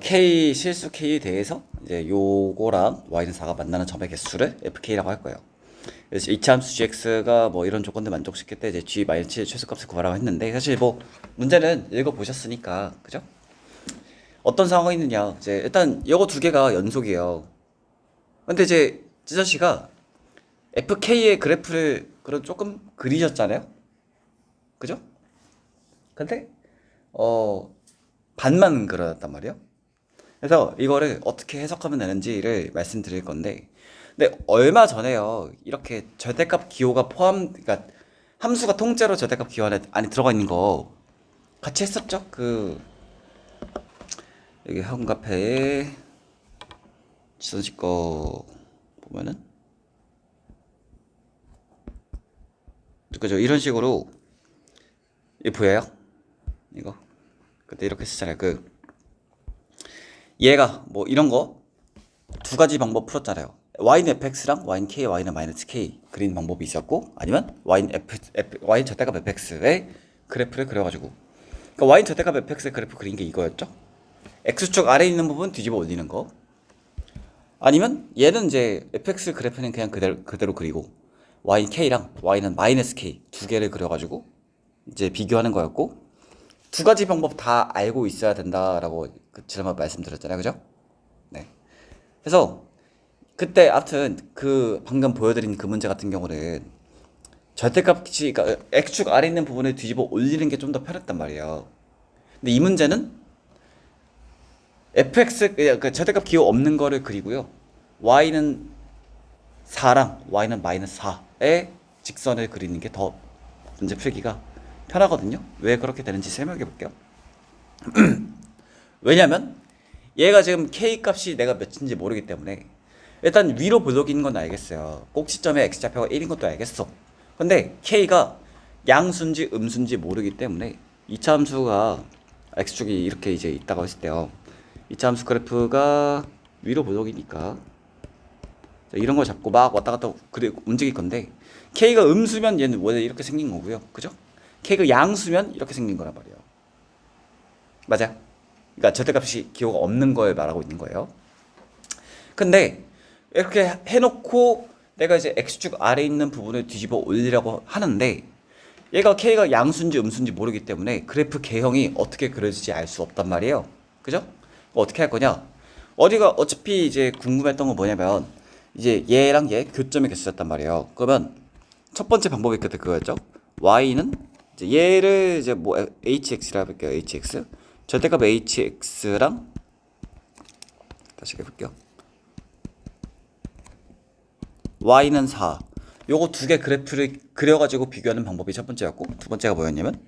K 실수 K에 대해서 이제 요거랑 y는 4가 만나는 점의 개수를 fk라고 할 거예요. 그래서 이차함수 gx가 뭐 이런 조건들 만족시킬 때 이제 g-7 최소값을 구하라고 했는데, 사실 뭐 문제는 읽어보셨으니까 그죠? 어떤 상황이 있느냐, 이제 일단 요거 두 개가 연속이에요. 근데 이제 찌저씨가 fk의 그래프를 그런 조금 그리셨잖아요, 그죠? 근데 반만 그려놨단 말이에요. 그래서 이거를 어떻게 해석하면 되는지를 말씀드릴 건데, 근데 얼마 전에요, 이렇게 절대값 기호가 그러니까 함수가 통째로 절대값 기호 안에 들어가 있는 거 같이 했었죠? 여기 학원 카페에 지선씨 거 보면은, 그죠? 이런 식으로 이거 보여요? 이거 그때 이렇게 쓰잖아요. 얘가 뭐 이런 거 두 가지 방법 풀었잖아요. y는 fx랑 y는 k, y는 마이너스 k 그리는 방법이 있었고, 아니면 y는 y는 절대값 fx의 그래프를 그려가지고, 그러니까 y는 절대값 fx의 그래프 그린 게 이거였죠. x축 아래에 있는 부분 뒤집어 올리는 거. 아니면 얘는 이제 fx 그래프는 그냥 그대로 그리고 y는 k랑 y는 마이너스 k 두 개를 그려가지고 이제 비교하는 거였고, 두 가지 방법 다 알고 있어야 된다라고 지난번 말씀드렸잖아요, 그죠? 네. 그래서 그때 아무튼 방금 보여드린 그 문제 같은 경우는 절대값이, 그러니까 x축 아래 있는 부분을 뒤집어 올리는 게 좀 더 편했단 말이에요. 근데 이 문제는 fx, 그 절대값 기호 없는 거를 그리고요, y는 4랑 y는 마이너스 4의 직선을 그리는 게 더 문제 풀기가 편하거든요. 왜 그렇게 되는지 설명해 볼게요. 왜냐면 얘가 지금 k 값이 내가 몇인지 모르기 때문에 일단 위로 볼록인 건 알겠어요. 꼭지점에 x좌표가 1인 것도 알겠어. 근데 k가 양수인지 음수인지 모르기 때문에 이차 함수가 x축이 이렇게 이제 있다고 했을 때요, 이차 함수 그래프가 위로 볼록이니까 이런 걸 잡고 막 왔다 갔다 움직일 건데, k가 음수면 얘는 원래 이렇게 생긴 거고요, 그죠? k가 양수면 이렇게 생긴 거란 말이에요. 맞아? 그러니까 절대값이 기호가 없는 걸 말하고 있는 거예요. 근데 이렇게 해놓고 내가 이제 x축 아래에 있는 부분을 뒤집어 올리려고 하는데, 얘가 k가 양수인지 음수인지 모르기 때문에 그래프 개형이 어떻게 그려질지 알 수 없단 말이에요. 그죠? 어떻게 할 거냐? 어차피 이제 궁금했던 건 뭐냐면, 이제 얘랑 얘 교점의 개수였단 말이에요. 그러면 첫 번째 방법이 그때 그거였죠. y는 이제 얘를 이제 뭐 hx라 해볼게요. hx 절대값 hx랑 다시 해볼게요. y는 4. 요거 두 개 그래프를 그려가지고 비교하는 방법이 첫 번째였고, 두 번째가 뭐였냐면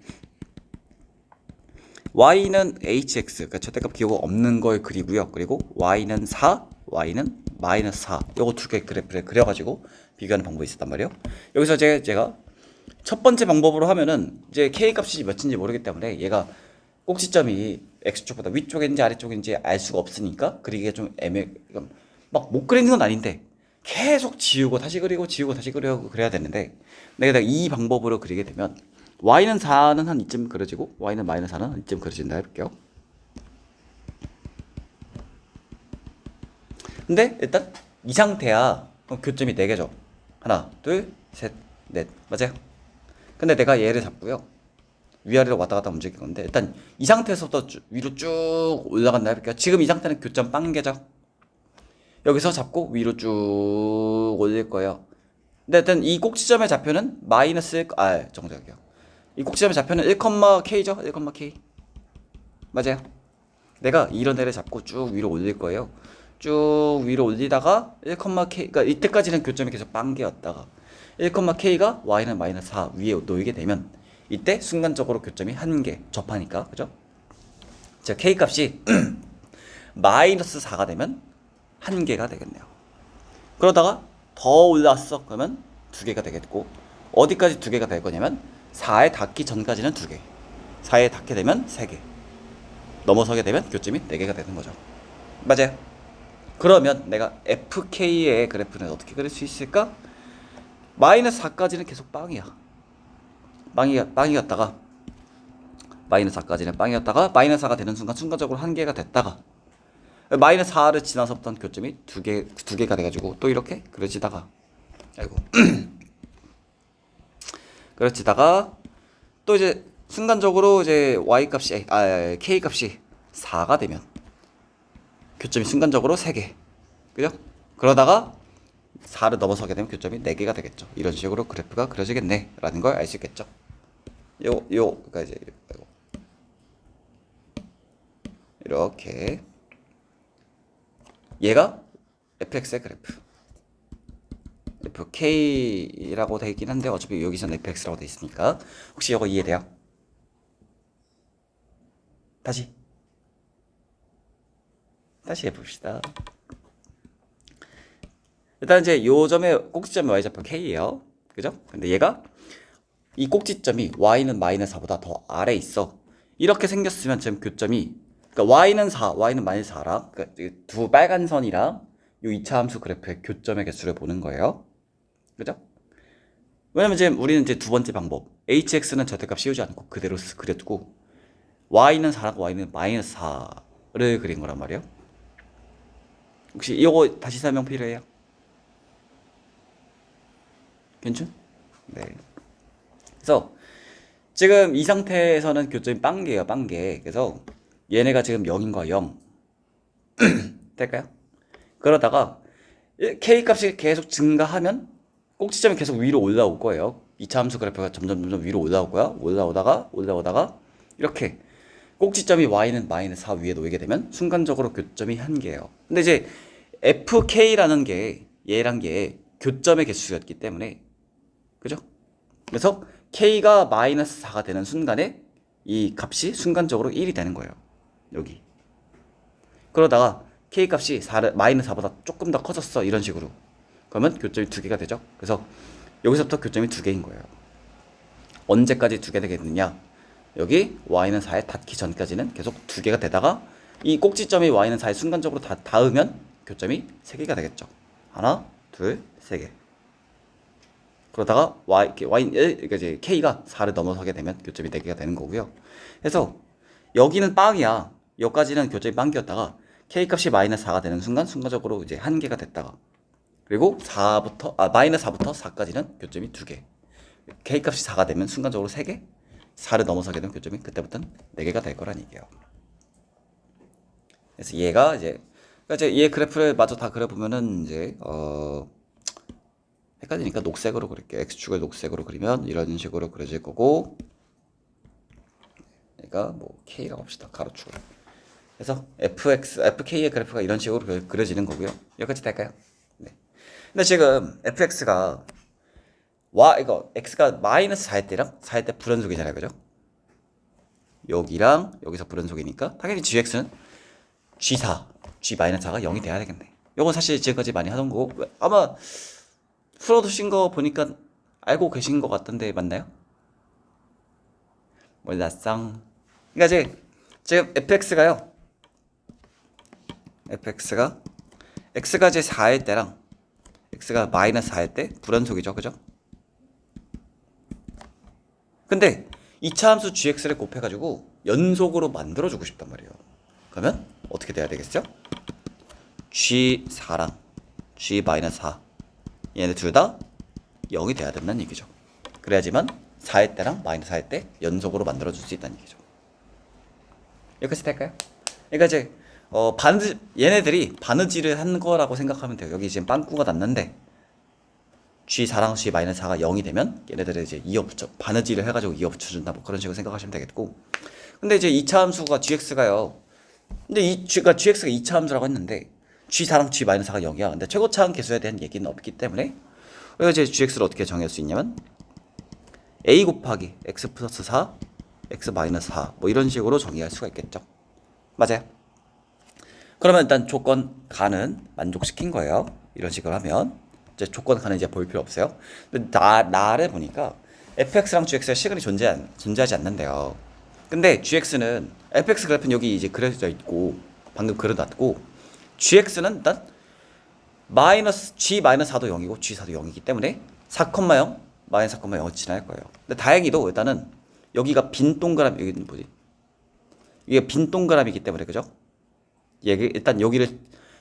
y는 hx, 그러니까 절대값 기호가 없는 걸 그리고요. 그리고 y는 4, y는 마이너스 4. 요거 두 개 그래프를 그려가지고 비교하는 방법이 있었단 말이에요. 여기서 제가 첫 번째 방법으로 하면은 이제 k 값이 몇인지 모르기 때문에 얘가 꼭지점이 x축보다 위쪽인지 아래쪽인지 알 수가 없으니까 그리기가 좀 막 못 그리는 건 아닌데 계속 지우고 다시 그리고 지우고 다시 그리고 그래야 되는데, 내가 이 방법으로 그리게 되면 y는 4는 한 이쯤 그려지고 y는 마이너스 4는 한 이쯤 그려진다 해볼게요. 근데 일단 이 상태야. 그럼 교점이 4개죠. 하나, 둘, 셋, 넷. 맞아요? 근데 내가 얘를 잡고요, 위아래로 왔다 갔다 움직일 건데, 일단 이 상태에서부터 위로 쭉 올라간다 해볼게요. 지금 이 상태는 교점 빵개죠. 여기서 잡고 위로 쭉 올릴 거예요. 근데 일단 이 꼭지점의 좌표는 마이너스 정작이요. 이 꼭지점의 좌표는 1,k죠. 1,k. 맞아요. 내가 이런 애를 잡고 쭉 위로 올릴 거예요. 쭉 위로 올리다가 1,k, 그러니까 이때까지는 교점이 계속 빵개였다가 1,k가 y는 마이너스 4 위에 놓이게 되면 이때 순간적으로 교점이 한 개 접하니까, 그죠? 자, k 값이 마이너스 4가 되면 한 개가 되겠네요. 그러다가 더 올랐어 그러면 두 개가 되겠고, 어디까지 두 개가 될 거냐면 4에 닿기 전까지는 두 개, 4에 닿게 되면 세 개, 넘어서게 되면 교점이 4개가 되는 거죠. 맞아요. 그러면 내가 fk의 그래프는 어떻게 그릴 수 있을까? 마이너스 4까지는 계속 빵이야. 빵이었다가 마이너스 4까지는 빵이었다가 마이너스 4가 되는 순간 순간적으로 한 개가 됐다가 마이너스 4를 지나서부터는 교점이 두 개가 돼가지고 또 이렇게 그려지다가 아이고 그려지다가 또 이제 순간적으로 이제 y 값이 k 값이 4가 되면 교점이 순간적으로 3개, 그죠? 그러다가 4를 넘어서게 되면 교점이 4개가 되겠죠. 이런 식으로 그래프가 그려지겠네 라는 걸 알 수 있겠죠. 그러니까 이제 이렇게 얘가 fx의 그래프 fk라고 되어 있긴 한데 어차피 여기서는 fx라고 되어 있으니까 혹시 이거 이해돼요? 다시 해봅시다. 일단 이제 요 점의 꼭지점이 y좌표 k예요. 그죠? 근데 얘가 이 꼭지점이 y는 마이너스 4보다 더 아래 있어. 이렇게 생겼으면 지금 교점이 그러니까 y는 4, y는 마이너스 4랑 그러니까 두 빨간 선이랑 요 2차 함수 그래프의 교점의 개수를 보는 거예요. 그죠? 왜냐면 지금 우리는 이제 두 번째 방법 hx는 절대값 씌우지 않고 그대로 그려두고 y는 4라고 y는 마이너스 4를 그린 거란 말이에요. 혹시 이거 다시 설명 필요해요? 괜찮? 네. 그래서 지금 이 상태에서는 교점이 빵개예요, 빵개. 그래서 얘네가 지금 0인과 0 될까요? 그러다가 k 값이 계속 증가하면 꼭지점이 계속 위로 올라올 거예요. 2차 함수 그래프가 점점 위로 올라올 거야. 올라오다가 이렇게 꼭지점이 y는 마이너스 4 위에 놓이게 되면 순간적으로 교점이 1개예요. 근데 이제 fk라는 게 얘란 게 교점의 개수였기 때문에 그죠? 그래서 k가 마이너스 4가 되는 순간에 이 값이 순간적으로 1이 되는 거예요. 여기. 그러다가 k 값이 마이너스 4보다 조금 더 커졌어. 이런 식으로. 그러면 교점이 2개가 되죠. 그래서 여기서부터 교점이 2개인 거예요. 언제까지 2개 되겠느냐? 여기 y는 4에 닿기 전까지는 계속 2개가 되다가 이 꼭지점이 y는 4에 순간적으로 닿으면 교점이 3개가 되겠죠. 하나, 둘, 3개. 그러다가 그러니까 이제 k가 4를 넘어서게 되면 교점이 4개가 되는 거고요. 그래서 여기는 빵이야. 여기까지는 교점이 빵기였다가 k 값이 마이너스 4가 되는 순간 순간적으로 이제 1개가 됐다가 그리고 마이너스 4부터 4까지는 교점이 2개. k 값이 4가 되면 순간적으로 3개. 4를 넘어서게 되면 교점이 그때부터는 4개가 될 거란 얘기예요. 그래서 얘가 이제 그러니까 얘 그래프를 마저 다 그려보면은 이제 헷갈리니까 녹색으로 그릴게요. x축을 녹색으로 그리면 이런 식으로 그려질 거고 얘가 뭐 k라고 합시다. 가로축으로. 그래서 fk의 그래프가 이런 식으로 그려지는 거고요. 여기까지 될까요? 네. 근데 지금 fx가 x가 마이너스 4일 때랑 4일 때 불연속이잖아요. 그죠? 여기랑 여기서 불연속이니까 당연히 gx는 g-4가 0이 돼야 되겠네. 요건 사실 지금까지 많이 하던 거고 아마 풀어두신 거 보니까 알고 계신 것 같던데 맞나요? 몰랐상. 그러니까 지금 fx가 x가 이제 4일 때랑 x가 마이너스 4일 때 불연속이죠. 그죠? 근데 2차 함수 gx를 곱해가지고 연속으로 만들어주고 싶단 말이에요. 그러면 어떻게 돼야 되겠어요? g4랑 g-4 얘네 둘 다 0이 돼야 된다는 얘기죠. 그래야지만 4일 때랑 마이너스 4일 때 연속으로 만들어줄 수 있다는 얘기죠. 여기까지 될까요? 그러니까 이제 얘네들이 바느질을 한 거라고 생각하면 돼요. 여기 지금 빵꾸가 났는데 G4랑 G-4가 0이 되면 얘네들을 이제 바느질을 해가지고 이어 붙여준다 뭐 그런 식으로 생각하시면 되겠고 근데 이제 2차 함수가 gx가요. 근데 gx가 2차 함수라고 했는데 G4랑 G-4가 0이야. 근데 최고차항 계수에 대한 얘기는 없기 때문에 우리가 이제 gx를 어떻게 정할 수 있냐면 a 곱하기 x 플러스 4 x 마이너스 4 뭐 이런 식으로 정의할 수가 있겠죠. 맞아요. 그러면 일단 조건 가는 만족시킨 거예요. 이런 식으로 하면 이제 조건 가는 이제 볼 필요 없어요. 근데 나를 보니까 fx랑 gx의 시간이 존재하지 않는데요. 근데 gx는 fx 그래프는 여기 이제 그려져 있고 방금 그려놨고 gx는 일단 g-4도 0이고 g4도 0이기 때문에 4,0 마이너스 4,0을 지날 거예요. 근데 다행히도 일단은 여기가 빈 동그라미 여기는 뭐지? 이게 빈 동그라미이기 때문에 그죠? 일단 여기를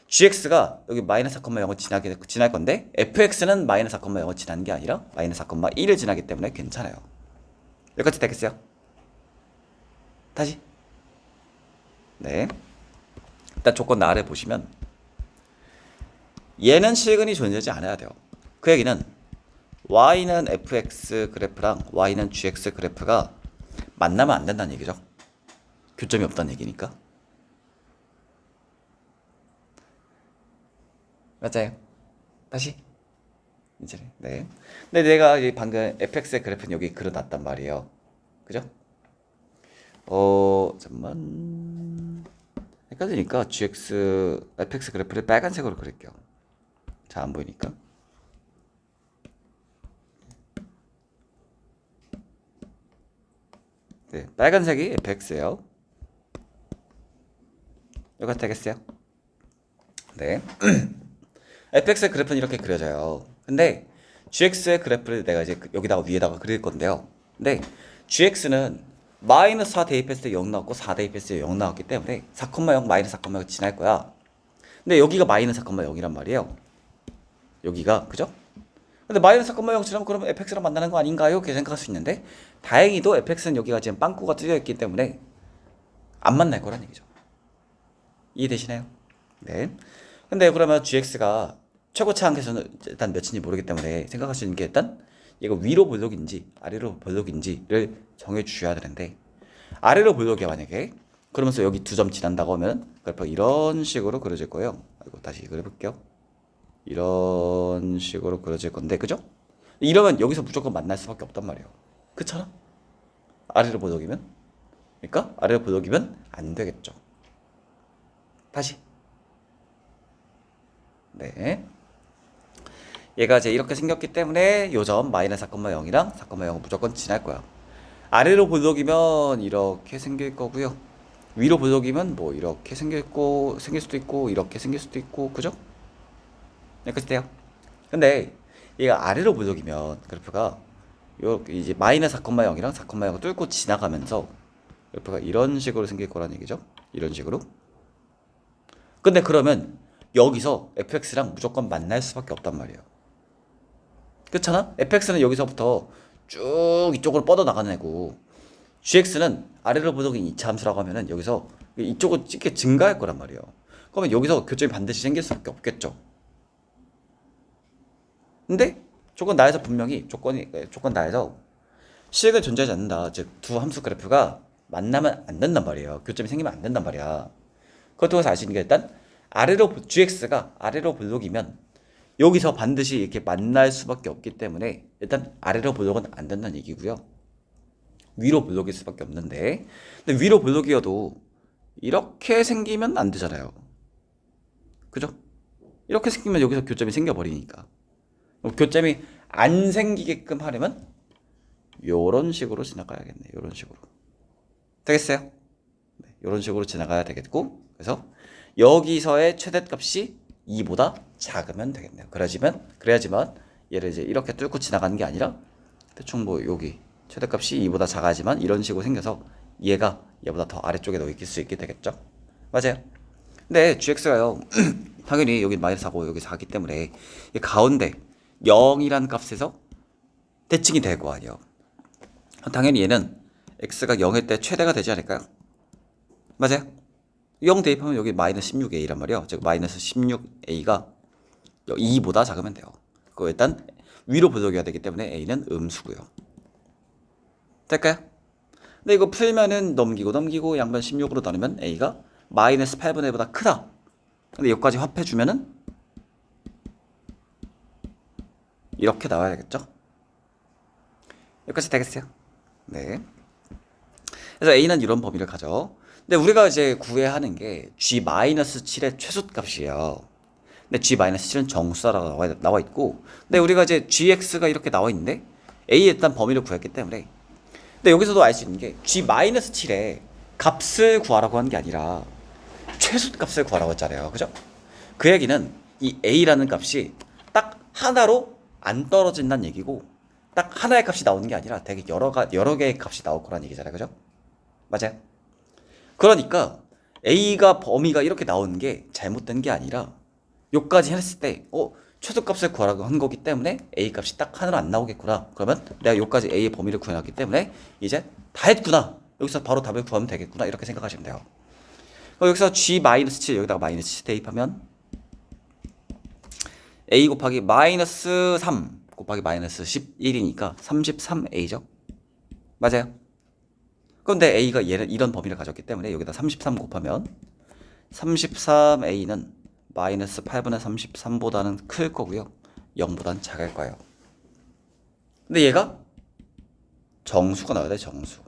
gx가 여기 마이너스 4,0을 지날 건데 fx는 마이너스 4,0을 지나는 게 아니라 마이너스 4,1을 지나기 때문에 괜찮아요. 여기까지 되겠어요? 다시. 네. 일단 조건 아래 보시면 얘는 실근이 존재하지 않아야 돼요. 그 얘기는 y는 fx 그래프랑 y는 gx 그래프가 만나면 안 된다는 얘기죠. 교점이 없다는 얘기니까. 맞아요. 다시. 이제 네. 근데 내가 방금 fx의 그래프는 여기 그려놨단 말이에요. 그죠? 잠만. 헷갈리니까 fx 그래프를 빨간색으로 그릴게요. 잘 안 보이니까. 네, 빨간색이 fx예요. 여기까지 되겠어요? 네. fx의 그래프는 이렇게 그려져요. 근데 gx의 그래프를 내가 이제 여기다가 위에다가 그릴 건데요. 근데 gx는 마이너스 4 대입했을 때 0 나왔고 4 대입했을 때 0 나왔기 때문에 4,0 마이너스 4,0 지날 거야. 근데 여기가 마이너스 4,0이란 말이에요. 여기가 그죠? 근데 마이너스 4,0 지나면 그러면 fx랑 만나는 거 아닌가요? 이렇게 생각할 수 있는데 다행히도 fx는 여기가 지금 빵꾸가 뚫려 있기 때문에 안 만날 거란 얘기죠. 이해되시나요? 네. 근데 그러면 gx가 최고차 한계수는 일단 몇인지 모르기 때문에 생각할 수 있는 게 일단 얘가 위로 볼록인지 아래로 볼록인지를 정해 주셔야 되는데 아래로 볼록이야 만약에 그러면서 여기 2점 지난다고 하면 그래프 이런 식으로 그려질 거예요. 아이고 다시 그려볼게요. 이런 식으로 그려질 건데 그죠? 이러면 여기서 무조건 만날 수밖에 없단 말이에요. 그렇잖아? 아래로 볼록이면 그러니까 아래로 볼록이면 안 되겠죠. 다시. 네. 얘가 이제 이렇게 생겼기 때문에 요점 마이너스 4,0이랑 4,0은 무조건 지날 거야. 아래로 볼록이면 이렇게 생길 거고요. 위로 볼록이면 뭐 이렇게 생길 수도 있고 이렇게 생길 수도 있고 그죠? 여기까지 돼요. 근데 얘가 아래로 볼록이면 그래프가 요 이제 마이너스 4,0이랑 4,0을 뚫고 지나가면서 그래프가 이런 식으로 생길 거라는 얘기죠. 이런 식으로. 근데 그러면 여기서 fx랑 무조건 만날 수밖에 없단 말이에요. 그렇잖아? fx는 여기서부터 쭉 이쪽으로 뻗어나가는 애고 gx는 아래로 보적인 2차 함수라고 하면은 여기서 이쪽으로 찍게 증가할 거란 말이에요. 그러면 여기서 교점이 반드시 생길 수밖에 없겠죠. 근데 조건 나에서 분명히 조건 나에서 실근 존재하지 않는다. 즉 두 함수 그래프가 만나면 안 된단 말이에요. 교점이 생기면 안 된단 말이야. 그것 통해서 알 수 있는 게 일단 gx가 아래로 볼록이면 여기서 반드시 이렇게 만날 수밖에 없기 때문에 일단 아래로 볼록은 안 된다는 얘기고요. 위로 볼록일 수밖에 없는데 근데 위로 볼록이어도 이렇게 생기면 안 되잖아요. 그죠? 이렇게 생기면 여기서 교점이 생겨버리니까 교점이 안 생기게끔 하려면 요런 식으로 지나가야겠네. 요런 식으로 되겠어요? 네, 요런 식으로 지나가야 되겠고 그래서 여기서의 최대값이 2보다 작으면 되겠네요. 그래야지만 얘를 이제 이렇게 뚫고 지나가는 게 아니라 대충 뭐 여기 최대값이 2보다 작아지만 이런 식으로 생겨서 얘가 얘보다 더 아래쪽에 넣을 수 있게 되겠죠. 맞아요. 근데 gx가요 당연히 여기 마이너스 4고 여기 4기 때문에 이 가운데 0이라는 값에서 대칭이 될 거 아니에요. 당연히 얘는 x가 0일 때 최대가 되지 않을까요? 맞아요. 0 대입하면 여기 마이너스 16a란 말이에요. 즉 마이너스 16a가 2보다 작으면 돼요. 그거 일단 위로 볼록이어야 되기 때문에 a는 음수고요. 될까요? 근데 이거 풀면은 넘기고 양변 16으로 나누면 a가 마이너스 8분의 1보다 크다. 근데 여기까지 합해주면은 이렇게 나와야 되겠죠? 여기까지 되겠어요? 네. 그래서 a는 이런 범위를 가져. 근데 우리가 이제 구해야 하는 게 g-7의 최소값이에요. 근데 g-7은 정수라고 나와 있고, 근데 우리가 이제 gx가 이렇게 나와 있는데 a 일단 범위를 구했기 때문에, 근데 여기서도 알 수 있는 게 g-7의 값을 구하라고 한 게 아니라 최소값을 구하라고 했잖아요. 그죠? 그 얘기는 이 a라는 값이 딱 하나로 안 떨어진다는 얘기고, 딱 하나의 값이 나오는 게 아니라 되게 여러 개의 값이 나올 거란 얘기잖아요. 그죠? 맞아요? 그러니까 A가 범위가 이렇게 나오는 게 잘못된 게 아니라 요까지 했을 때 최소값을 구하라고 한 거기 때문에 A 값이 딱 하나로 안 나오겠구나. 그러면 내가 요까지 A의 범위를 구해놨기 때문에 이제 다 했구나. 여기서 바로 답을 구하면 되겠구나. 이렇게 생각하시면 돼요. 여기서 G-7 여기다가 마이너스 7 대입하면 A 곱하기 마이너스 3 곱하기 마이너스 11이니까 33A죠. 맞아요. 그런데 A가 얘를 이런 범위를 가졌기 때문에 여기다 33 곱하면 33A는 마이너스 8분의 33보다는 클 거고요. 0보다는 작을 거예요. 근데 얘가 정수가 나와야 돼, 정수.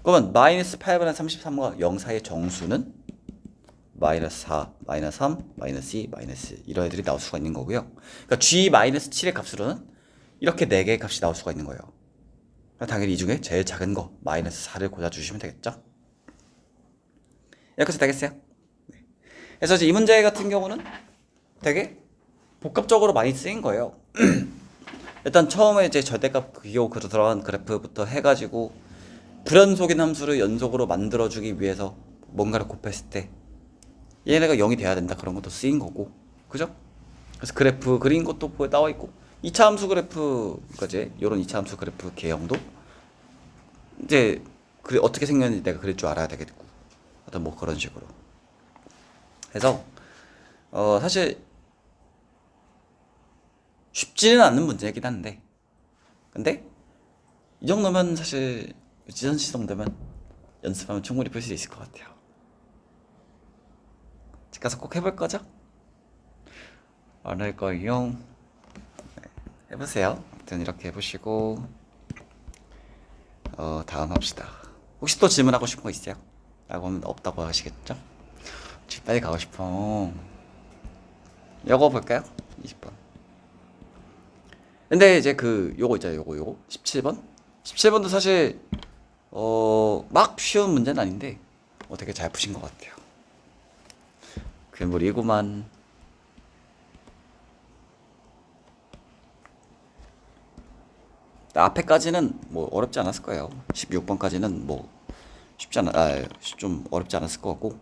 그러면 마이너스 8분의 33과 0 사이의 정수는 마이너스 4, 마이너스 3, 마이너스 2, 마이너스 1 이런 애들이 나올 수가 있는 거고요. 그러니까 G-7의 값으로는 이렇게 4개의 값이 나올 수가 있는 거예요. 당연히 이 중에 제일 작은 거 마이너스 4를 고려주시면 되겠죠. 여기까지 되겠어요? 네. 그래서 이제 이 문제 같은 경우는 되게 복합적으로 많이 쓰인 거예요. 일단 처음에 이제 절대값 기호 들어간 그래프부터 해가지고 불연속인 함수를 연속으로 만들어주기 위해서 뭔가를 곱했을 때 얘네가 0이 돼야 된다 그런 것도 쓰인 거고, 그죠? 그래서 그래프 그린 것도 나와 있고 2차 함수 그래프까지 이런 2차 함수 그래프 개형도 이제 어떻게 생겼는지 내가 그릴 줄 알아야 되겠고, 어떤 뭐 그런 식으로 해서 사실 쉽지는 않는 문제이긴 한데, 근데 이 정도면 사실 지선씨 정도면 연습하면 충분히 풀 수 있을 것 같아요. 집 가서 꼭 해볼 거죠? 안 할 거예요. 네, 해보세요. 아무튼 이렇게 해보시고 다음 합시다. 혹시 또 질문하고 싶은 거 있어요? 라고 하면 없다고 하시겠죠? 집 빨리 가고 싶어. 요거 볼까요? 20번. 근데 이제 요거 있잖아요. 요거 17번. 17번도 사실 막 쉬운 문제는 아닌데 되게 잘 푸신 것 같아요. 괴물이구만. 앞에까지는 뭐 어렵지 않았을 거예요. 16번까지는 뭐 좀 어렵지 않았을 것 같고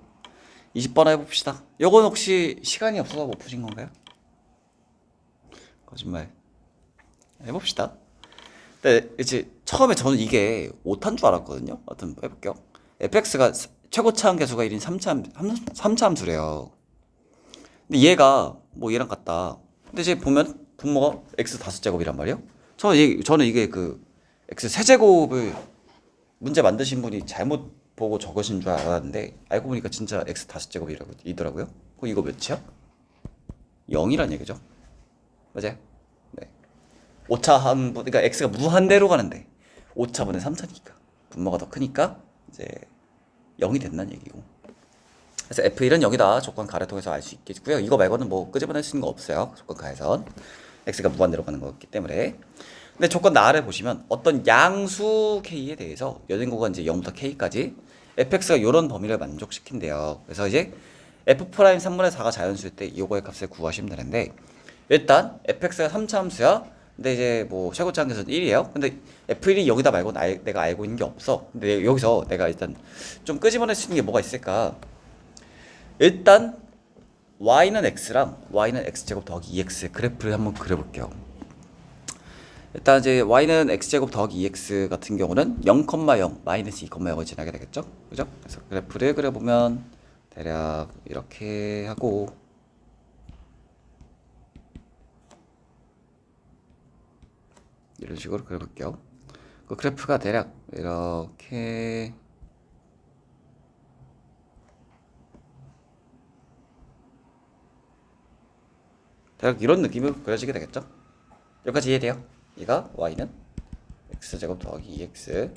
20번 해봅시다. 요건 혹시 시간이 없어서 못 푸신 건가요? 거짓말. 해봅시다. 근데 이제 처음에 저는 이게 오타인 줄 알았거든요. 하여튼 해볼게요. fx가 최고차항 계수가 1인 3차 함수래요. 근데 얘가 뭐 얘랑 같다. 근데 이제 보면 분모가 x 5제곱이란 말이에요. 저는 이게 x 세제곱을 문제 만드신 분이 잘못 보고 적으신 줄 알았는데 알고 보니까 진짜 x 5제곱이더라고요. 이거 몇이야? 0이란 얘기죠. 맞아요? 네. 5차 항분, 그러니까 x가 무한대로 가는데 5차분의 3차니까 분모가 더 크니까 이제 0이 된다는 얘기고. 그래서 F1은 0이다. 조건 가를 통해서 알 수 있겠고요. 이거 말고는 뭐 끄집어낼 수 있는 거 없어요. 조건 가에선. x가 무한대로 가는 거기 때문에. 근데 조건 나를 보시면 어떤 양수 k에 대해서 연인구가 이제 0부터 k까지 fx가 이런 범위를 만족시킨대요. 그래서 이제 f'3분의 4가 자연수일 때 이거의 값을 구하시면 되는데, 일단 fx가 3차 함수야. 근데 이제 뭐 최고차항에서는 1이에요. 근데 f1이 여기다 말고 내가 알고 있는 게 없어. 근데 여기서 내가 일단 좀 끄집어낼 수 있는 게 뭐가 있을까? 일단 y는 x랑 y는 x제곱 더하기 2x 그래프를 한번 그려볼게요. 일단 이제 y는 x제곱 더하기 2x 같은 경우는 0,0 마이너스 2,0을 지나게 되겠죠? 그죠? 그래서 그래프를 그려보면 대략 이렇게 하고, 이런 식으로 그려볼게요. 그 그래프가 대략 이렇게 대략 이런 느낌으로 그려지게 되겠죠? 여기까지 이해돼요? 얘가 y는 x제곱 더하기 2x.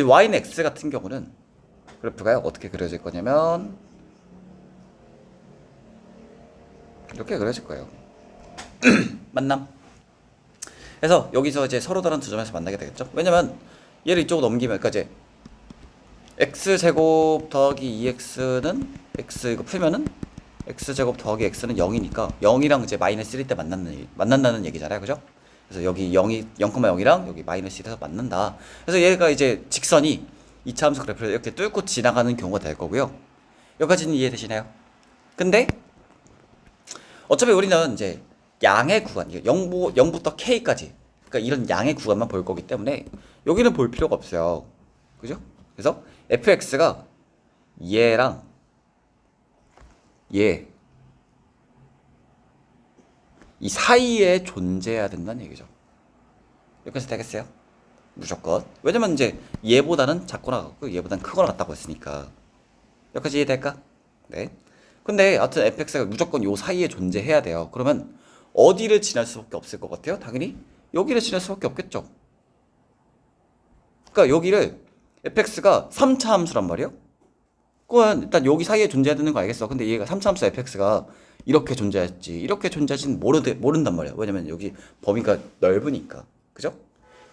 y는 x 같은 경우는 그래프가 어떻게 그려질 거냐면 이렇게 그려질 거예요. 만남. 그래서 여기서 이제 서로 다른 두 점에서 만나게 되겠죠? 왜냐면 얘를 이쪽으로 넘기면, 그러니까 이제 x제곱 더하기 2x는 x 이거 풀면은 x제곱 더하기 x는 0이니까 0이랑 이제 마이너스 1일 때 만난다는 얘기잖아요. 그죠? 그래서 여기 0,0이랑 여기 마이너스 1에서 만난다. 그래서 얘가 이제 직선이 2차 함수 그래프를 이렇게 뚫고 지나가는 경우가 될 거고요. 여기까지는 이해되시나요? 근데 어차피 우리는 이제 양의 구간, 0부터 K까지, 그러니까 이런 양의 구간만 볼 거기 때문에 여기는 볼 필요가 없어요. 그죠? 그래서 fx가 얘랑 얘, 이 사이에 존재해야 된다는 얘기죠. 여기까지 되겠어요? 무조건. 왜냐면 이제 얘보다는 작거나 같고 얘보다는 크거나 같다고 했으니까. 여기까지 이해될까? 네. 근데 하여튼 fx가 무조건 요 사이에 존재해야 돼요. 그러면 어디를 지날 수밖에 없을 것 같아요? 당연히 여기를 지날 수밖에 없겠죠. 그러니까 여기를 fx가 3차 함수란 말이에요. 그건 일단 여기 사이에 존재해야 되는 거 알겠어. 근데 얘가 3차 함수 fx가 이렇게 존재할지 이렇게 존재할지는 모른단 말이야. 왜냐면 여기 범위가 넓으니까. 그죠?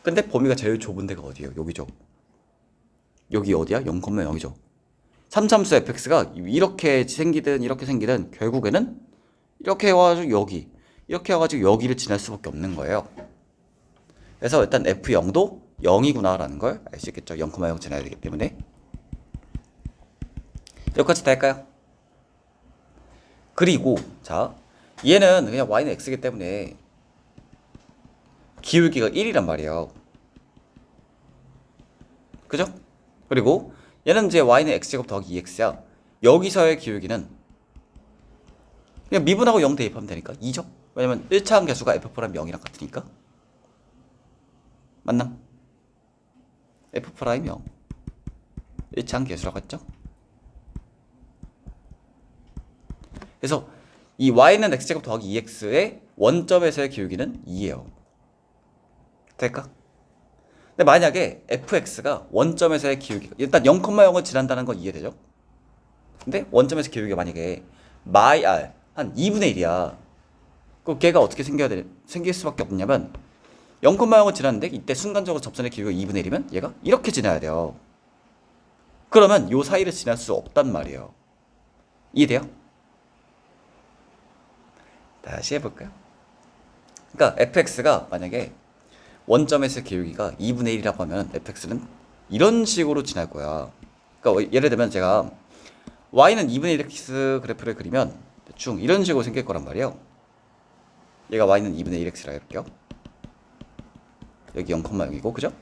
근데 범위가 제일 좁은 데가 어디예요? 여기죠. 여기 어디야? 0,0이죠. 3차 함수 fx가 이렇게 생기든 결국에는 이렇게 해가지고 여기 이렇게 해가지고 여기를 지날 수밖에 없는 거예요. 그래서 일단 f0도 0이구나 라는 걸 알 수 있겠죠. 0,0 지나야 되기 때문에. 여기까지 다 할까요? 그리고 자 얘는 그냥 y는 x이기 때문에 기울기가 1이란 말이에요. 그죠? 그리고 얘는 이제 y는 x제곱 더하기 2x야. 여기서의 기울기는 그냥 미분하고 0 대입하면 되니까 2죠? 왜냐면 1차 함계수가 f 프라임 0이랑 같으니까. 맞나? f 프라임 0 1차 함계수라고 했죠? 그래서 이 y는 x제곱 더하기 2x의 원점에서의 기울기는 2예요. 될까? 근데 만약에 fx가 원점에서의 기울기가 일단 0,0을 지난다는 건 이해되죠? 근데 원점에서 기울기가 만약에 한 2분의 1이야. 그럼 걔가 어떻게 생길 수밖에 없냐면 0,0을 지났는데 이때 순간적으로 접선의 기울기가 2분의 1이면 얘가 이렇게 지나야 돼요. 그러면 요 사이를 지날 수 없단 말이에요. 이해돼요? 다시 해볼까요? 그러니까 fx가 만약에 원점에서 기울기가 2분의 1이라고 하면 fx는 이런 식으로 지날 거야. 그러니까 예를 들면 제가 y는 2분의 1x 그래프를 그리면 대충 이런 식으로 생길 거란 말이에요. 얘가 y는 2분의 1x라 해볼게요. 여기 0,0이고 그죠?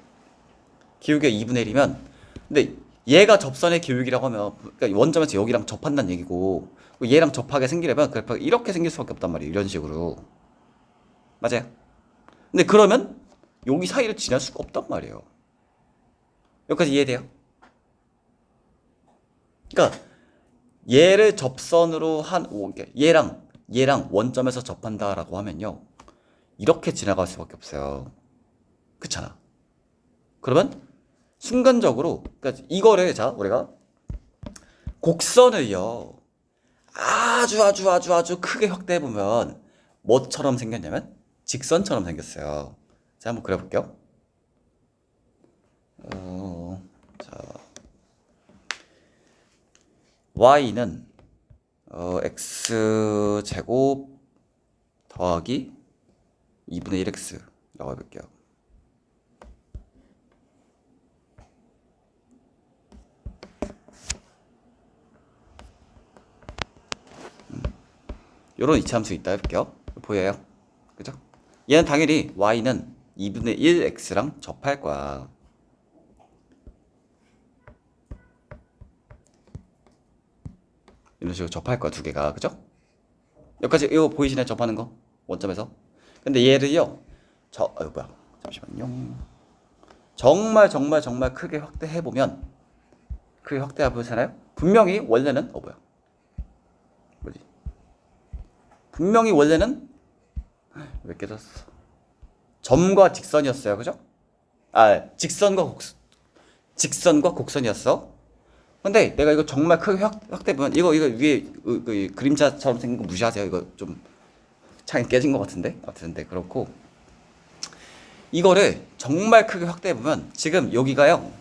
기울기가 2분의 1이면 근데 얘가 접선의 기울기라고 하면 그러니까 원점에서 여기랑 접한다는 얘기고 얘랑 접하게 생기려면 그래프가 이렇게 생길 수밖에 없단 말이에요. 이런 식으로. 맞아요? 근데 그러면 여기 사이를 지날 수가 없단 말이에요. 여기까지 이해돼요? 그러니까 얘를 접선으로 얘랑 원점에서 접한다라고 하면요. 이렇게 지나갈 수밖에 없어요. 그렇잖아. 그러면 순간적으로 그러니까 이거를 자 우리가 곡선을요. 아주 크게 확대해 보면 뭐처럼 생겼냐면 직선처럼 생겼어요. 자, 한번 그려볼게요. 자, y는 x 제곱 더하기 2분의 1x라고 해볼게요. 요런 이차함수 있다 해볼게요. 보여요? 그죠? 얘는 당연히 y는 2분의 1x랑 접할 거야. 이런 식으로 접할 거야, 두 개가. 그죠? 여기까지 이거 보이시나요? 접하는 거? 원점에서. 근데 얘를요. 뭐야. 잠시만요. 정말 크게 확대해 보면 크게 확대해 보잖아요. 분명히 원래는 뭐지? 분명히 원래는 왜 깨졌어? 점과 직선이었어요. 그죠? 직선과 곡선이었어. 근데 내가 이거 정말 크게 확대 보면 이거 위에 그 그림자처럼 생긴 거 무시하세요. 이거 좀 창이 깨진 것 같은데. 아무튼 네, 그렇고 이거를 정말 크게 확대해 보면 지금 여기가요.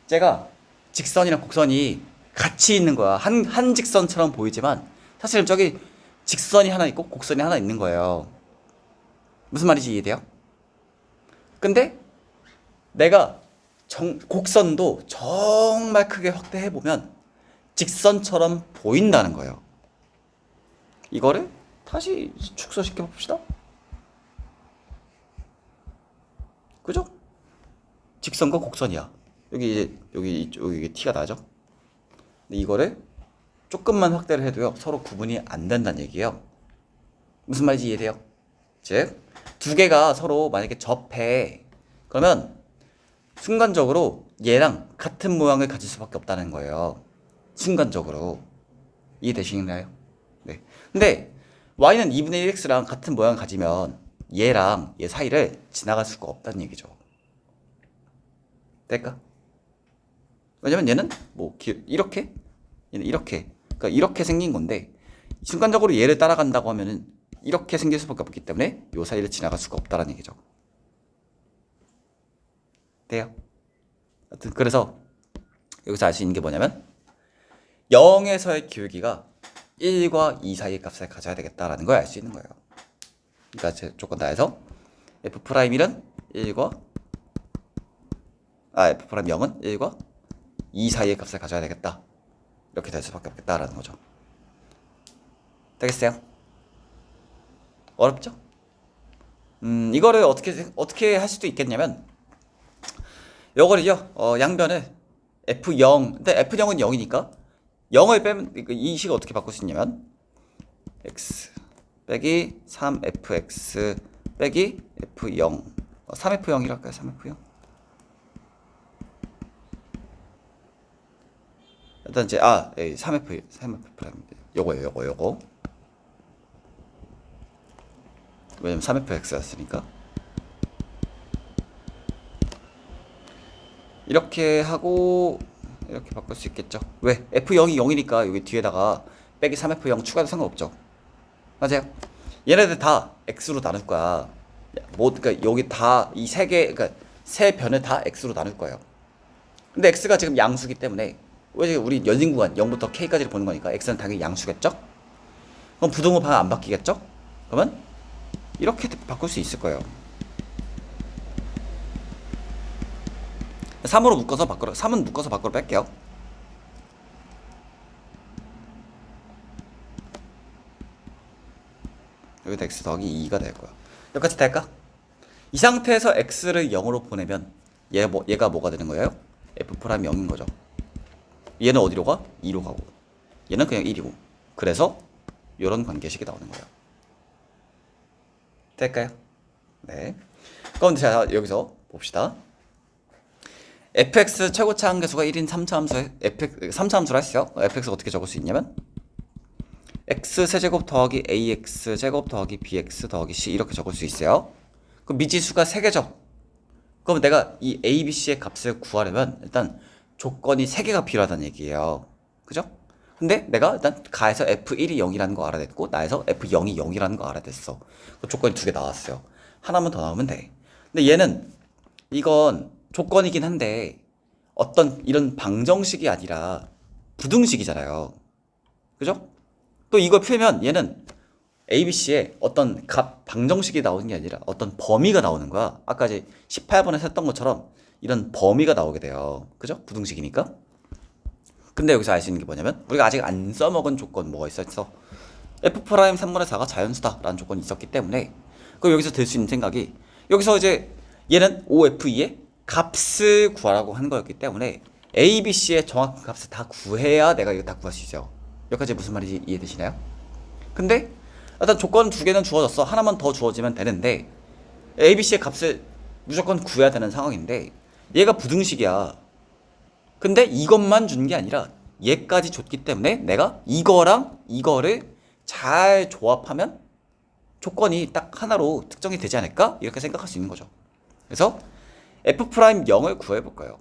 제가 직선이랑 곡선이 같이 있는 거야. 한 직선처럼 보이지만 사실은 저기 직선이 하나 있고 곡선이 하나 있는 거예요. 무슨 말인지 이해돼요? 근데 내가 곡선도 정말 크게 확대해 보면 직선처럼 보인다는 거예요. 이거를 다시 축소시켜 봅시다. 그죠? 직선과 곡선이야. 여기 t가 나죠? 근데 이거를 조금만 확대를 해도요, 서로 구분이 안 된다는 얘기예요. 무슨 말인지 이해돼요? 즉, 두 개가 서로 만약에 접해. 그러면 순간적으로 얘랑 같은 모양을 가질 수밖에 없다는 거예요. 순간적으로. 이해되시나요? 네. 근데 y는 2분의 1x랑 같은 모양을 가지면 얘랑 얘 사이를 지나갈 수가 없다는 얘기죠. 될까? 왜냐면 얘는 뭐 이렇게, 얘는 이렇게, 그러니까 이렇게 생긴 건데 순간적으로 얘를 따라간다고 하면은 이렇게 생길 수밖에 없기 때문에 요 사이를 지나갈 수가 없다는 얘기죠. 돼요? 하여튼 그래서 여기서 알 수 있는 게 뭐냐면 0에서의 기울기가 1과 2 사이의 값을 가져야 되겠다라는 걸 알 수 있는 거예요. 그러니까 제 조건 다해서 F'1은 1과 F'0은 1과 2 사이의 값을 가져야 되겠다. 이렇게 될 수밖에 없겠다라는 거죠. 되겠어요? 어렵죠? 이거를 어떻게 할 수도 있겠냐면 요거를요, 양변을 F0, 근데 F0은 0이니까 0을 빼면 이 식을 어떻게 바꿀 수 있냐면 x 빼기 3fx 빼기 f0 3f0이라 할까요? 3f0 일단 이제 3f 프라임 요거 왜냐면 3fx였으니까 이렇게 하고 이렇게 바꿀 수 있겠죠. 왜? F0이 0이니까 여기 뒤에다가 빼기 3F0 추가도 상관없죠. 맞아요? 얘네들 다 X로 나눌 거야. 그러니까 여기 다 이 세 개, 그러니까 세 변을 다 X로 나눌 거예요. 근데 X가 지금 양수기 때문에 왜 우리 연신 구간 0부터 K까지를 보는 거니까 X는 당연히 양수겠죠? 그럼 부등호흡 하나 안 바뀌겠죠? 그러면 이렇게 바꿀 수 있을 거예요. 3으로 묶어서 밖으로 3은 묶어서 밖으로 뺄게요. 여기다 x 더하기 2가 될 거야. 여기까지 될까? 이 상태에서 x를 0으로 보내면 얘가 뭐가 되는 거예요? f''이 0인 거죠. 얘는 어디로 가? 2로 가고 얘는 그냥 1이고 그래서 이런 관계식이 나오는 거예요. 될까요? 네. 그럼 자 여기서 봅시다. fx 최고차 함계수가 1인 3차 함수에 3차 함수라 했어요. fx가 어떻게 적을 수 있냐면 x 세제곱 더하기 ax 제곱 더하기 bx 더하기 c 이렇게 적을 수 있어요. 그럼 미지수가 3개죠. 그럼 내가 이 a, b, c의 값을 구하려면 일단 조건이 3개가 필요하다는 얘기예요. 그죠? 근데 내가 일단 가에서 f1이 0이라는 거 알아냈고 나에서 f0이 0이라는 거 알아냈어. 그 조건이 2개 나왔어요. 하나만 더 나오면 돼. 근데 얘는 이건 조건이긴 한데 어떤 이런 방정식이 아니라 부등식이잖아요. 그죠? 또 이걸 풀면 얘는 ABC에 어떤 값 방정식이 나오는 게 아니라 어떤 범위가 나오는 거야. 아까 이제 18번에서 했던 것처럼 이런 범위가 나오게 돼요. 그죠? 부등식이니까. 근데 여기서 알 수 있는 게 뭐냐면 우리가 아직 안 써먹은 조건 뭐가 있었어? F' 3분의 4가 자연수다 라는 조건이 있었기 때문에 그럼 여기서 들 수 있는 생각이 여기서 이제 얘는 OFE의 값을 구하라고 하는 거였기 때문에 A, B, C의 정확한 값을 다 구해야 내가 이거 다 구할 수 있어요. 여기까지 무슨 말인지 이해되시나요? 근데 일단 조건 2개는 주어졌어. 하나만 더 주어지면 되는데 A, B, C의 값을 무조건 구해야 되는 상황인데 얘가 부등식이야. 근데 이것만 준 게 아니라 얘까지 줬기 때문에 내가 이거랑 이거를 잘 조합하면 조건이 딱 하나로 특정이 되지 않을까? 이렇게 생각할 수 있는 거죠. 그래서 F'0을 구해볼 거예요.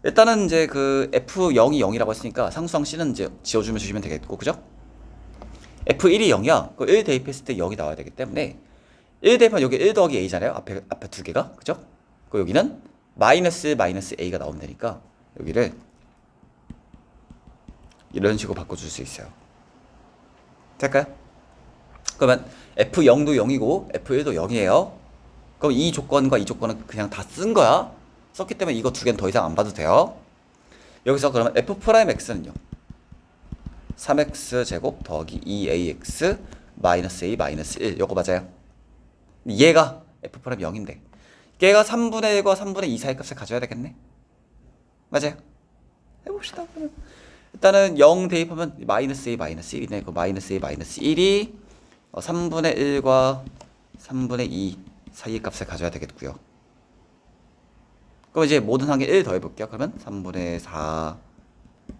일단은 이제 그 F0이 0이라고 했으니까 상수항 C는 이제 지어주면 주시면 되겠고, 그죠? F1이 0이야. 그 1 대입했을 때 0이 나와야 되기 때문에 1 대입하면 여기 1 더하기 A잖아요. 앞에 두 개가. 그죠? 그 여기는 마이너스 A가 나오면 되니까 여기를 이런 식으로 바꿔줄 수 있어요. 될까요? 그러면 F0도 0이고 F1도 0이에요. 그럼 이 조건과 이 조건은 그냥 다 쓴 거야. 썼기 때문에 이거 2개는 더 이상 안 봐도 돼요. 여기서 그러면 F'X는요 3x 제곱 더하기 2ax 마이너스 a 마이너스 1 요거 맞아요. 얘가 f 프라임 0인데 얘가 3분의 1과 3분의 2 사이 값을 가져야 되겠네. 맞아요. 해봅시다. 그러면 일단은 0 대입하면 마이너스 a 마이너스 1이네. 그 마이너스 a 마이너스 1이 3분의 1과 3분의 2 사이의 값을 가져야 되겠고요. 그럼 이제 모든 항에 1 더해볼게요. 그러면 3분의 4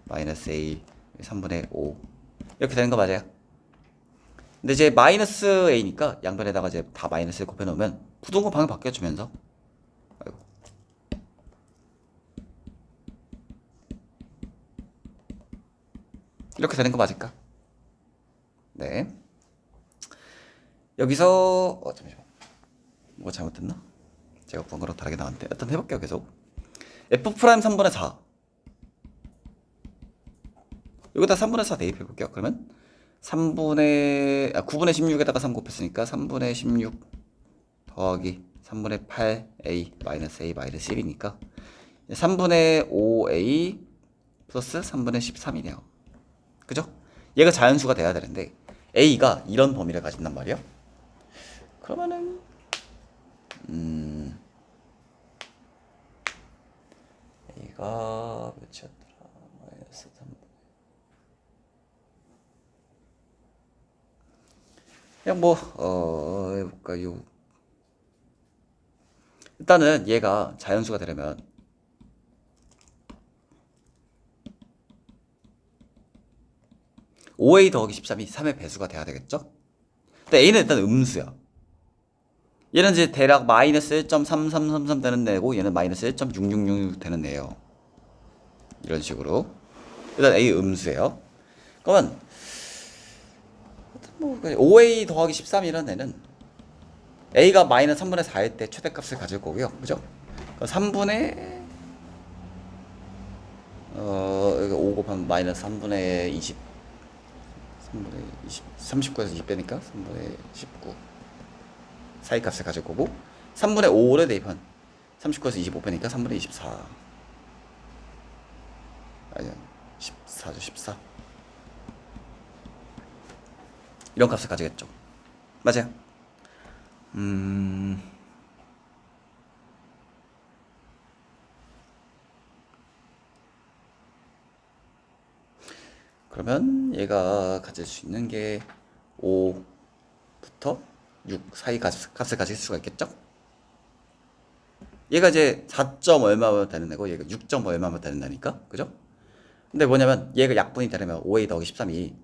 마이너스 a 3분의 5 이렇게 되는 거 맞아요. 근데 이제 마이너스 a니까 양변에다가 이제 다 마이너스 1 곱해놓으면 부등호 방향 바뀌어주면서 아이고. 이렇게 되는 거 맞을까? 네. 여기서 잠시만. 뭐가 잘못됐나? 제가 본 거랑 다르게 나왔는데 일단 해볼게요. 계속 f 프라임 3분의 4 여기다 3분의 4 대입해볼게요. 그러면 9분의 16에다가 3 곱했으니까 3분의 16 더하기 3분의 8a 마이너스 a 마이너스 1이니까 3분의 5a 플러스 3분의 13이네요. 그죠? 얘가 자연수가 돼야 되는데 a가 이런 범위를 가진단 말이에요. 그러면은 a가 몇이었더라? 마이너스 3. 그냥 해볼까요? 일단은 얘가 자연수가 되려면 (5a) 더하기 13이 3의 배수가 돼야 되겠죠? 근데 a는 일단 음수야. 얘는 이제 대략 마이너스 1.3333 되는 애고 얘는 마이너스 1.6666 되는 애예요. 이런 식으로 일단 a 음수예요. 그러면 5a 더하기 13이라는 애는 a가 마이너스 3분의 4일 때 최대값을 가질 거고요. 그죠? 3분의 5 곱하면 마이너스 3분의 20 3분의 20 39에서 20 빼니까 3분의 19 사이 값을 가질 거고 3분의 5를 대입한 39에서 25 빼니까 3분의 24 아니야 14죠 14 이런 값을 가지겠죠. 맞아요. 그러면 얘가 가질 수 있는 게 5부터 6 사이 값을 가질 수가 있겠죠? 얘가 이제 4점 얼마면 되는 애고 얘가 6점 얼마면 되는 애니까 그죠? 근데 뭐냐면 얘가 약분이 되려면 5a 더하기 13이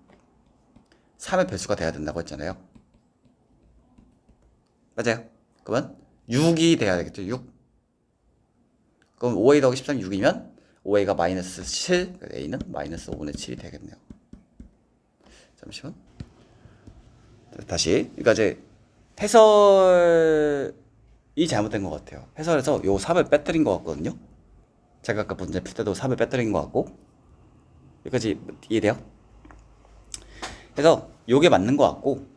3의 배수가 돼야 된다고 했잖아요. 맞아요. 그러면 6이 돼야 되겠죠. 6. 그럼 5a 더하기 13이 6이면 5a가 마이너스 7, a는 마이너스 5분의 7이 되겠네요. 잠시만. 다시. 그러니까 이제 해설이 잘못된 것 같아요. 해설에서 요 3을 빼뜨린 것 같거든요. 제가 아까 문제 풀 때도 3을 빼뜨린 것 같고. 여기까지 이해돼요? 그래서 요게 맞는 것 같고.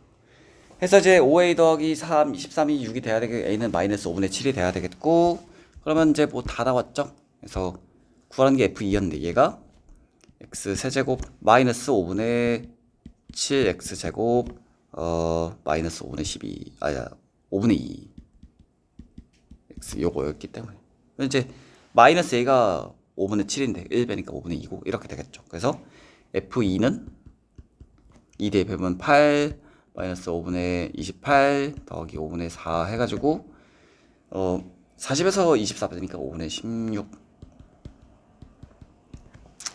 해서 이제 5a 더하기 3, 23이 6이 돼야 되겠고 a는 마이너스 5분의 7이 돼야 되겠고 그러면 이제 뭐 다 나왔죠? 그래서 구하는 게 f2였는데 얘가 x 세제곱 마이너스 5분의 7 x 제곱 마이너스 5분의 12 아야 5분의 2 x 요거였기 때문에 이제 마이너스 a가 5분의 7인데 1배니까 5분의 2고 이렇게 되겠죠. 그래서 f2는 2 대입하면 8 마이너스 5분의 28 더하기 5분의 4 해가지고 40에서 24 되니까 5분의 16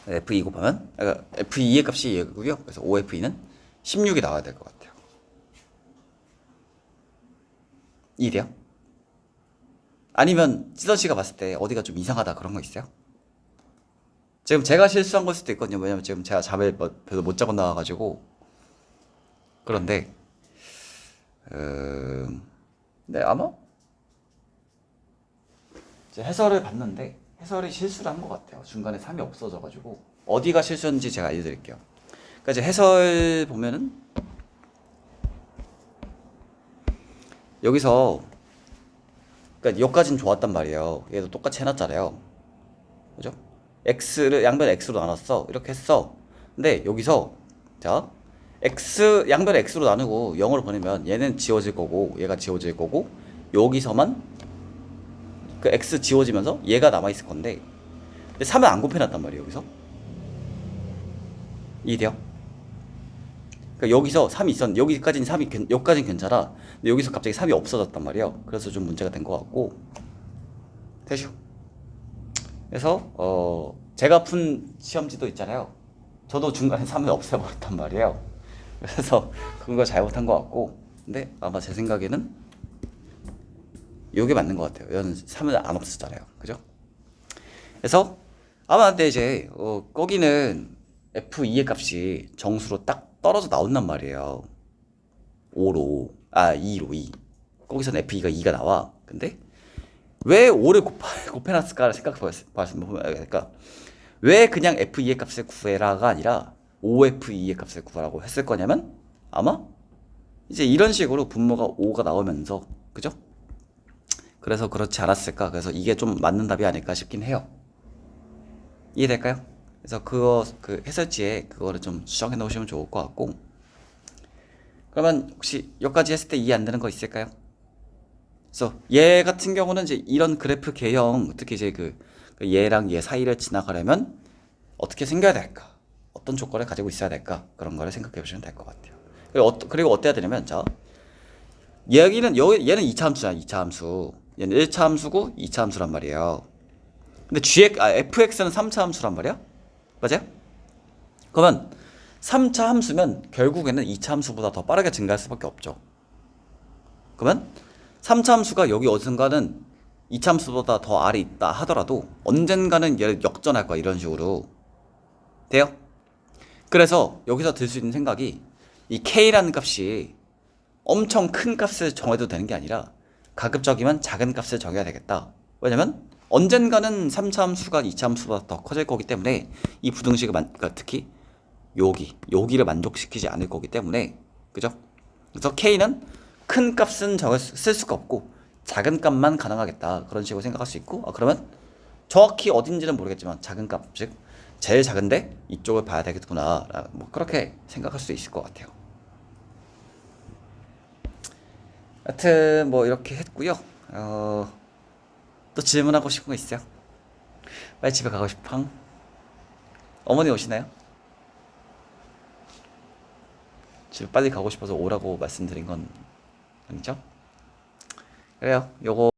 F2 곱하면 그러니까 F2의 값이 얘고요. 그래서 5F2는 16이 나와야 될 것 같아요. 이해돼요? 아니면 찌던 씨가 봤을 때 어디가 좀 이상하다 그런 거 있어요? 지금 제가 실수한 걸 수도 있거든요. 왜냐면 지금 제가 답을 별로 못 적어 나와가지고 그런데 네 아마 이제 해설을 봤는데 해설이 실수를 한 것 같아요. 중간에 3이 없어져가지고 어디가 실수였는지 제가 알려드릴게요. 그러니까 이제 해설 보면은 여기서 그러니까 여기까지는 좋았단 말이에요. 얘도 똑같이 해놨잖아요. 그죠? x를 양변 x로 나눴어. 이렇게 했어. 근데 여기서 자, x 양변을 x로 나누고 0으로 보내면 얘는 지워질 거고 얘가 지워질 거고 여기서만 그 x 지워지면서 얘가 남아 있을 건데 근데 3은 안 곱해놨단 말이에요 여기서. 이해돼요? 그러니까 여기서 3이 있었는데 여기까지는 괜찮아. 근데 여기서 갑자기 3이 없어졌단 말이에요. 그래서 좀 문제가 된 것 같고 되죠. 그래서 제가 푼 시험지도 있잖아요. 저도 중간에 3을 없애버렸단 말이에요. 그래서 그거 잘못한 것 같고 근데 아마 제 생각에는 이게 맞는 것 같아요. 얘는 3을 안 없었잖아요. 그죠? 그래서 아마 근데 이제 거기는 F2의 값이 정수로 딱 떨어져 나온단 말이에요. 2로 2. 거기서는 F2가 2가 나와. 근데 왜 5를 곱해놨을까를 생각해보면 그러니까 왜 그냥 F2의 값을 구해라가 아니라 5F2의 값을 구하라고 했을 거냐면 아마 이제 이런 식으로 분모가 5가 나오면서 그죠? 그래서 그렇지 않았을까. 그래서 이게 좀 맞는 답이 아닐까 싶긴 해요. 이해될까요? 그래서 그 해설지에 그거를 좀 수정해 놓으시면 좋을 것 같고 그러면 혹시 여기까지 했을 때 이해 안 되는 거 있을까요? 그래서 얘 같은 경우는 이제 이런 그래프 개형 특히 이제 그 얘랑 얘 사이를 지나가려면 어떻게 생겨야 될까? 어떤 조건을 가지고 있어야 될까? 그런 거를 생각해 보시면 될 것 같아요. 그리고 어때야 되냐면 자 얘는 2차 함수잖아. 2차 함수. 얘는 1차 함수고 2차 함수란 말이에요. 근데 fx는 3차 함수란 말이야? 맞아요? 그러면 3차 함수면 결국에는 2차 함수보다 더 빠르게 증가할 수밖에 없죠. 그러면 3차 함수가 여기 어딘가는 2차 함수보다 더 아래 있다 하더라도 언젠가는 얘를 역전할 거야. 이런 식으로. 돼요? 그래서 여기서 들 수 있는 생각이 이 k라는 값이 엄청 큰 값을 정해도 되는 게 아니라 가급적이면 작은 값을 정해야 되겠다. 왜냐면 언젠가는 3차 함수가 2차 함수보다 더 커질 거기 때문에 이 부등식을 그러니까 특히 여기를 만족시키지 않을 거기 때문에 그죠? 그래서 k는 큰 값은 쓸 수가 없고 작은 값만 가능하겠다. 그런 식으로 생각할 수 있고 그러면 정확히 어딘지는 모르겠지만 작은 값, 즉 제일 작은데 이쪽을 봐야 되겠구나. 뭐 그렇게 생각할 수 있을 것 같아요. 하여튼 뭐 이렇게 했고요. 또 질문하고 싶은 거 있어요? 빨리 집에 가고 싶어. 어머니 오시나요? 집에 빨리 가고 싶어서 오라고 말씀드린 건 아니죠? 그래요. 요거